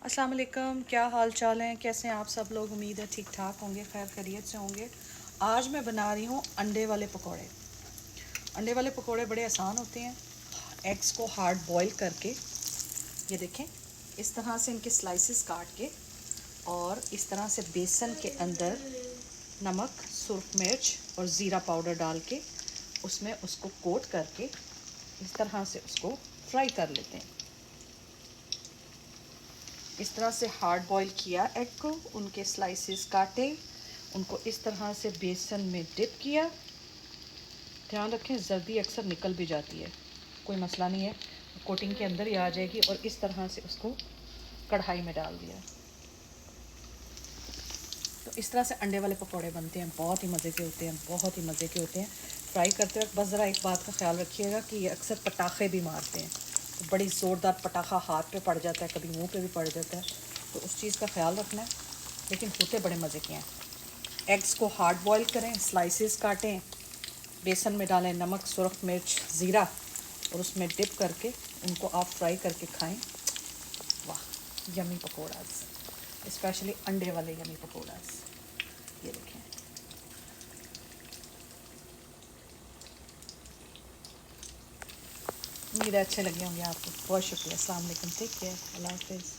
अस्सलाम वालेकुम, क्या हाल चाल हैं, कैसे हैं आप सब लोग। उम्मीद है ठीक ठाक होंगे, खैर खैरियत से होंगे। आज मैं बना रही हूँ अंडे वाले पकोड़े। अंडे वाले पकोड़े बड़े आसान होते हैं। एग्स को हार्ड बॉईल करके, ये देखें, इस तरह से इनके स्लाइसेस काट के और इस तरह से बेसन के अंदर नमक, सुर्ख मिर्च और ज़ीरा पाउडर डाल के उसमें उसको कोट करके इस तरह से उसको फ्राई कर लेते हैं। इस तरह से हार्ड बॉईल किया एग को, उनके स्लाइसेस काटे, उनको इस तरह से बेसन में डिप किया। ध्यान रखें जर्दी अक्सर निकल भी जाती है, कोई मसला नहीं है, कोटिंग के अंदर ही आ जाएगी। और इस तरह से उसको कढ़ाई में डाल दिया। तो इस तरह से अंडे वाले पकौड़े बनते हैं, बहुत ही मज़े के होते हैं, बहुत ही मज़े के होते हैं। फ्राई करते वक्त बस ज़रा एक बात का ख्याल रखिएगा कि ये अक्सर पटाखे भी मारते हैं, तो बड़ी ज़ोरदार पटाखा हाथ पे पड़ जाता है, कभी मुंह पे भी पड़ जाता है, तो उस चीज़ का ख्याल रखना है। लेकिन होते बड़े मज़े के हैं। एग्स को हार्ड बॉईल करें, स्लाइसेस काटें, बेसन में डालें नमक, सुरख मिर्च, ज़ीरा और उसमें डिप करके उनको आप फ्राई करके खाएं। वाह, यमी पकौड़ास, स्पेशली अंडे वाले यमी पकौड़ास। ये देखें। उम्मीद है अच्छे लगे होंगे आपको। बहुत शुक्रिया। अस्सलाम वालेकुम, टेक केयर, अल्लाह हाफ़िज़।